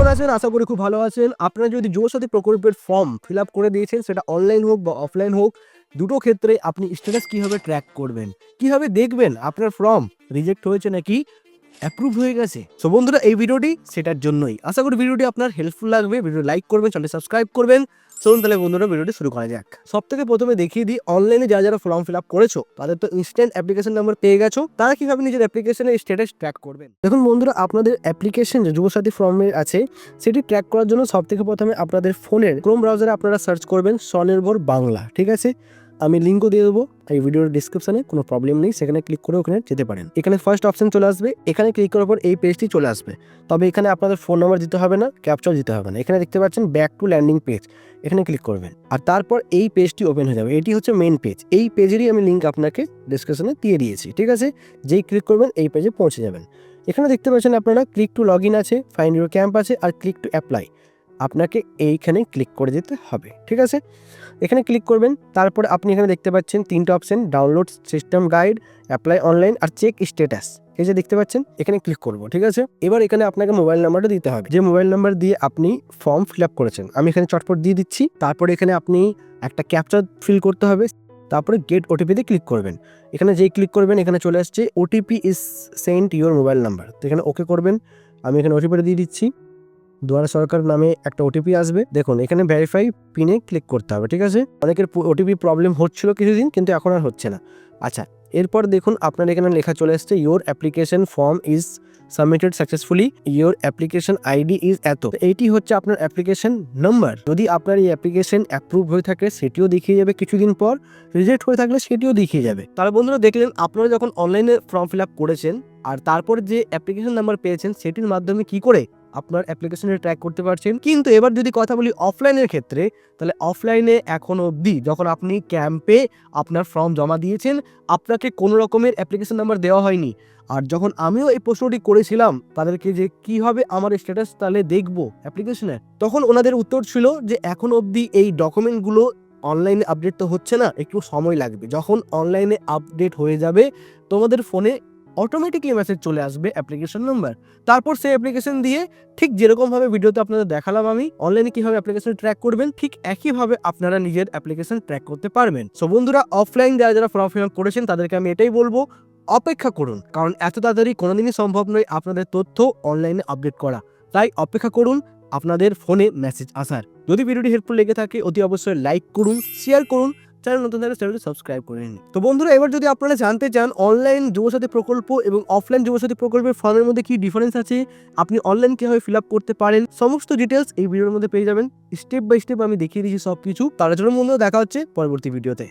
কেমন আছেন? আশা করি খুব ভালো আছেন। আপনারা যদি যুবসাথী প্রকল্পের ফর্ম ফিল আপ করে দিয়েছেন, সেটা অনলাইন হোক বা অফলাইন হোক, দুটো ক্ষেত্রে আপনি স্ট্যাটাস কিভাবে ট্র্যাক করবেন? কিভাবে দেখবেন আপনার ফর্ম রিজেক্ট হয়েছে নাকি অ্যাপ্রুভ হয়ে গেছে? সো বন্ধুরা, এই ভিডিওটি সেটার জন্যই। আশা করি ভিডিওটি আপনার হেল্পফুল লাগবে। ভিডিও লাইক করবেন, চ্যানেলটি সাবস্ক্রাইব করবেন। চলুন তাহলে বন্ধুরা ভিডিওটি শুরু করা যাক। সবথেকে প্রথমে দেখিয়ে দিই, অনলাইনে যারা ফর্ম ফিল আপ করেছো তাদের তো ইনস্ট্যান্ট অ্যাপ্লিকেশন নাম্বার পেয়ে গেছো। তারা কিভাবে নিজের অ্যাপ্লিকেশনের স্ট্যাটাস ট্র্যাক করবেন? দেখুন বন্ধুরা, আপনাদের অ্যাপ্লিকেশন যে যুবসাথী ফর্মের আছে সেটি ট্র্যাক করার জন্য সবথেকে প্রথমে আপনাদের ফোনের ক্রোম ব্রাউজারে আপনারা সার্চ করবেন স্বনির্ভর বাংলা। ঠিক আছে, আমি লিঙ্কও দিয়ে দেবো এই ভিডিওর ডিসক্রিপশনে, কোনো প্রবলেম নেই, সেখানে ক্লিক করে ওখানে যেতে পারেন। এখানে ফার্স্ট অপশন চলে আসবে, এখানে ক্লিক করার পর এই পেজটি চলে আসবে। তবে এখানে আপনাদের ফোন নাম্বার দিতে হবে না, ক্যাপচার দিতে হবে না। এখানে দেখতে পাচ্ছেন ব্যাক টু ল্যান্ডিং পেজ, এখানে ক্লিক করবেন আর তারপর এই পেজটি ওপেন হয়ে যাবে। এটি হচ্ছে মেইন পেজ। এই পেজেরই আমি লিঙ্ক আপনাকে ডিসক্রিপশনে দিয়ে দিয়েছি। ঠিক আছে, যেই ক্লিক করবেন এই পেজে পৌঁছে যাবেন। এখানে দেখতে পাচ্ছেন আপনারা ক্লিক টু লগ ইন আছে, ফাইন্ড ইউর ক্যাম্প আছে আর ক্লিক টু অ্যাপ্লাই। আপনাকে এইখানে ক্লিক করে দিতে হবে। ঠিক আছে, এখানে ক্লিক করবেন। তারপর আপনি এখানে দেখতে পাচ্ছেন তিনটা option, download system guide, apply online আর চেক স্ট্যাটাস। এই যে দেখতে পাচ্ছেন, এখানে ক্লিক করব। ঠিক আছে, এবার এখানে আপনাকে মোবাইল নাম্বারটা দিতে হবে, যে মোবাইল নাম্বার দিয়ে আপনি ফর্ম ফিল আপ করেছেন। আমি এখানে চটপট দিয়ে দিচ্ছি। তারপরে এখানে আপনি একটা ক্যাপচার ফিল করতে হবে। তারপরে গেট ওটিপিতে ক্লিক করবেন। এখানে যেই ক্লিক করবেন এখানে চলে আসছে OTP is sent your mobile number. তো এখানে ওকে করবেন। আমি এখানে ওটিপিটা দিয়ে দিচ্ছি। দুয়ারা সরকার নামে একটা ওটিপি আসবে। দেখুন এখানে ভেরিফাই পিনে ক্লিক করতে হবে। ঠিক আছে, অনেকের ওটিপি প্রবলেম হচ্ছিল কিছুদিন, কিন্তু এখন আর হচ্ছে না। আচ্ছা, এরপর দেখুন আপনার এখানে লেখা চলে আসছে your application form is submitted successfully, your application ID is এত। এইটি হচ্ছে আপনার অ্যাপ্লিকেশন নাম্বার। যদি আপনার এই অ্যাপ্লিকেশন অ্যাপ্রুভ হয়ে থাকে সেটিও দেখিয়ে যাবে, কিছুদিন পর রিজেক্ট হয়ে থাকলে সেটিও দেখিয়ে যাবে। তাহলে বন্ধুরা দেখলেন, আপনারা যখন অনলাইনে ফর্ম ফিল আপ করেছেন আর তারপর যে অ্যাপ্লিকেশন নাম্বার পেয়েছেন সেটির মাধ্যমে কি করে আপনার অ্যাপ্লিকেশনে ট্র্যাক করতে পারছেন। কিন্তু এবার যদি কথা বলি অফলাইনের ক্ষেত্রে, তাহলে অফলাইনে এখন অবধি যখন আপনি ক্যাম্পে আপনার ফর্ম জমা দিয়েছেন, আপনাকে কোনো রকমের অ্যাপ্লিকেশন নাম্বার দেওয়া হয়নি। আর যখন আমিও এই প্রশ্নটি করেছিলাম তাদেরকে যে কিভাবে আমার স্ট্যাটাস তাহলে দেখবো অ্যাপ্লিকেশনের, তখন ওনাদের উত্তর ছিল যে এখন অবধি এই ডকুমেন্টগুলো অনলাইনে আপডেট তো হচ্ছে না, একটু সময় লাগবে। যখন অনলাইনে আপডেট হয়ে যাবে তোমাদের ফোনে অটোমেটিকলি মেসেজ চলে আসবে অ্যাপ্লিকেশন নাম্বার। তারপর সেই অ্যাপ্লিকেশন দিয়ে ঠিক যেরকমভাবে ভিডিওতে আপনাদের দেখালাম আমি অনলাইনে কিভাবে অ্যাপ্লিকেশন ট্র্যাক করবেন, ঠিক একইভাবে আপনারা নিজের অ্যাপ্লিকেশন ট্র্যাক করতে পারবেন। সো বন্ধুরা, অফলাইন যারা ফর্ম ফিল আপ করেছেন তাদেরকে আমি এটাই বলবো, অপেক্ষা করুন, কারণ এত তাড়াতাড়ি কোনোদিনই সম্ভব নয় আপনাদের তথ্য অনলাইনে আপডেট করা। তাই অপেক্ষা করুন আপনাদের ফোনে মেসেজ আসার। যদি ভিডিওটি হেল্পফুল লেগে থাকে অতি অবশ্যই লাইক করুন, শেয়ার করুন, চ্যানেল নতুন থাকলে চ্যানেলটি সাবস্ক্রাইব করে নিন। তো বন্ধুরা, এবার যদি আপনারা জানতে চান অনলাইন যুবসাথী প্রকল্প এবং অফলাইন যুবসাথী প্রকল্পের ফর্মের মধ্যে কি ডিফারেন্স আছে, আপনি অনলাইন কিভাবে ফিল আপ করতে পারেন, সমস্ত ডিটেলস এই ভিডিওর মধ্যে পেয়ে যাবেন। স্টেপ বাই স্টেপ আমি দেখিয়ে দিয়েছি সবকিছু। তার জন্য বন্ধুরা দেখা হচ্ছে পরবর্তী ভিডিওতে।